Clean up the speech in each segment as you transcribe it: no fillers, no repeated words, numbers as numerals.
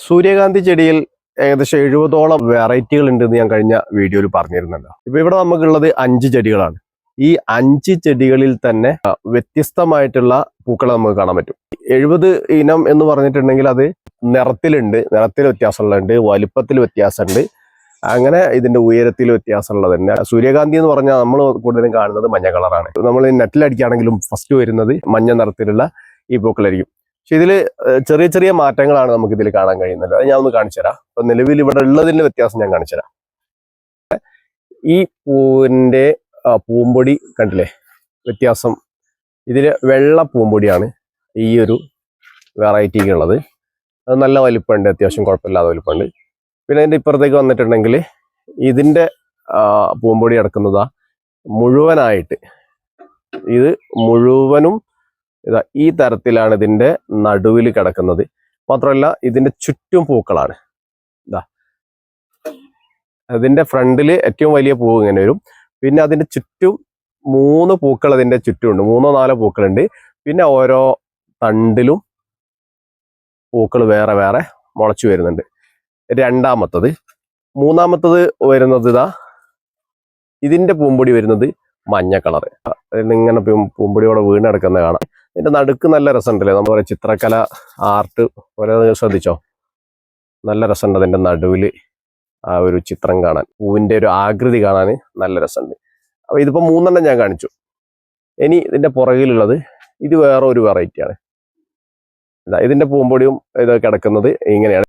സൂര്യകാന്തി ചെടിയിൽ ഏകദേശം 70ഓളം വെറൈറ്റികൾ ഉണ്ടെന്ന് ഞാൻ കഴിഞ്ഞ വീഡിയോയിൽ പറഞ്ഞിരുന്നല്ലോ. ഇപ്പൊ ഇവിടെ നമുക്കുള്ളത് 5 ചെടികളാണ്. ഈ 5 ചെടികളിൽ തന്നെ വ്യത്യസ്തമായിട്ടുള്ള പൂക്കൾ നമുക്ക് കാണാൻ പറ്റും. 70 ഇനം എന്ന് പറഞ്ഞിട്ടുണ്ടെങ്കിൽ അത് നിറത്തിൽ വ്യത്യാസമുള്ളതുണ്ട്, വലുപ്പത്തിൽ വ്യത്യാസമുണ്ട്, അങ്ങനെ ഇതിന്റെ ഉയരത്തിൽ വ്യത്യാസമുള്ളതുണ്ട്. സൂര്യകാന്തി എന്ന് പറഞ്ഞാൽ നമ്മൾ കൂടുതലും കാണുന്നത് മഞ്ഞ കളറാണ്. നമ്മൾ നെറ്റിലടിക്കുകയാണെങ്കിലും ഫസ്റ്റ് വരുന്നത് മഞ്ഞ നിറത്തിലുള്ള ഈ പൂക്കളായിരിക്കും. പക്ഷെ ഇതിൽ ചെറിയ ചെറിയ മാറ്റങ്ങളാണ് നമുക്ക് ഇതിൽ കാണാൻ കഴിയുന്നത്. അത് ഞാൻ ഒന്ന് കാണിച്ചു തരാം. അപ്പൊ നിലവിൽ ഇവിടെ ഉള്ളതിന്റെ വ്യത്യാസം ഞാൻ കാണിച്ചു തരാം. ഈ പൂവിന്റെ പൂമ്പൊടി കണ്ടില്ലേ വ്യത്യാസം. ഇതില് വെള്ള പൂമ്പൊടിയാണ് ഈ ഒരു വെറൈറ്റിക്ക് ഉള്ളത്. അത് നല്ല വലിപ്പമുണ്ട്, അത്യാവശ്യം കുഴപ്പമില്ലാതെ വലിപ്പമുണ്ട്. പിന്നെ അതിന്റെ ഇപ്പുറത്തേക്ക് വന്നിട്ടുണ്ടെങ്കിൽ ഇതിന്റെ പൂമ്പൊടി അടക്കുന്നതാ മുഴുവനായിട്ട്. ഇത് മുഴുവനും ഇതാ ഈ തരത്തിലാണ് ഇതിന്റെ നടുവിൽ കിടക്കുന്നത്. മാത്രമല്ല ഇതിന്റെ ചുറ്റും പൂക്കളാണ്. ഇതാ അതിന്റെ ഫ്രണ്ടില് ഏറ്റവും വലിയ പൂവ് ഇങ്ങനെ വരും. പിന്നെ അതിന്റെ ചുറ്റും 3 പൂക്കൾ അതിന്റെ ചുറ്റുമുണ്ട്, 3 4 പൂക്കളുണ്ട്. പിന്നെ ഓരോ തണ്ടിലും പൂക്കൾ വേറെ വേറെ മുളച്ചു വരുന്നുണ്ട്. മൂന്നാമത്തത് വരുന്നത് ഇതാ ഇതിന്റെ പൂമ്പൊടി വരുന്നത് മഞ്ഞ കളറ്. ഇങ്ങനെ പൂമ്പൊടിയോടെ വീണെടുക്കുന്ന കാണാം. ഇതിന്റെ നടുക്ക് നല്ല രസമുണ്ടല്ലേ, നമ്മൾ പറയാം ചിത്രകല ആർട്ട് പോലെ. ശ്രദ്ധിച്ചോ, നല്ല രസമുണ്ട് അതിന്റെ നടുവില് ആ ഒരു ചിത്രം കാണാൻ, പൂവിന്റെ ഒരു ആകൃതി കാണാൻ നല്ല രസമുണ്ട്. അപ്പൊ ഇതിപ്പോ 3 ഞാൻ കാണിച്ചു. ഇനി ഇതിന്റെ പുറകിലുള്ളത് ഇത് വേറെ ഒരു വെറൈറ്റിയാണ്. ഇതിന്റെ പൂമ്പൊടിയും ഇത് കിടക്കുന്നത് ഇങ്ങനെയാണ്.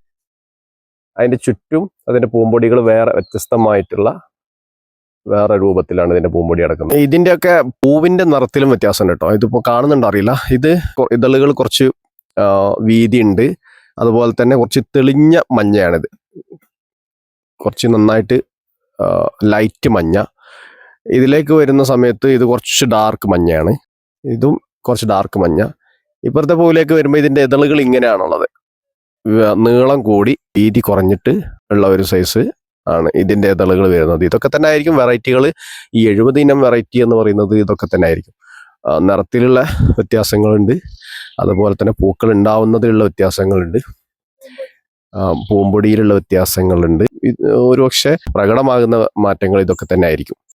അതിന്റെ ചുറ്റും അതിന്റെ പൂമ്പൊടികൾ വേറെ വ്യത്യസ്തമായിട്ടുള്ള വേറെ രൂപത്തിലാണ് ഇതിന്റെ പൂമ്പൊടി അടക്കുന്നത്. ഇതിന്റെയൊക്കെ പൂവിന്റെ നിറത്തിലും വ്യത്യാസമുണ്ട് കേട്ടോ. ഇതിപ്പോ കാണുന്നുണ്ടോ അറിയില്ല. ഇത് ഇതളുകൾ കുറച്ച് വീതിയുണ്ട്, അതുപോലെ തന്നെ കുറച്ച് തെളിഞ്ഞ മഞ്ഞയാണിത്. കുറച്ച് നന്നായിട്ട് ലൈറ്റ് മഞ്ഞ. ഇതിലേക്ക് വരുന്ന സമയത്ത് ഇത് കുറച്ച് ഡാർക്ക് മഞ്ഞയാണ്, ഇതും കുറച്ച് ഡാർക്ക് മഞ്ഞ. ഇപ്പുറത്തെ പൂവിലേക്ക് വരുമ്പോൾ ഇതിന്റെ ഇതളുകൾ ഇങ്ങനെയാണുള്ളത്, നീളം കൂടി വീതി കുറഞ്ഞിട്ട് ഉള്ള ഒരു സൈസ് ആണ് ഇതിന്റെ ഇതളുകൾ വരുന്നത്. ഇതൊക്കെ തന്നെ ആയിരിക്കും വെറൈറ്റികൾ. ഈ 70 ഇനം വെറൈറ്റി എന്ന് പറയുന്നത് ഇതൊക്കെ തന്നെ ആയിരിക്കും. നിറത്തിലുള്ള വ്യത്യാസങ്ങളുണ്ട്, അതുപോലെ തന്നെ പൂക്കൾ ഉണ്ടാവുന്നതിലുള്ള വ്യത്യാസങ്ങളുണ്ട്, പൂമ്പൊടിയിലുള്ള വ്യത്യാസങ്ങളുണ്ട്. ഒരുപക്ഷെ പ്രകടമാകുന്ന മാറ്റങ്ങൾ ഇതൊക്കെ തന്നെ ആയിരിക്കും.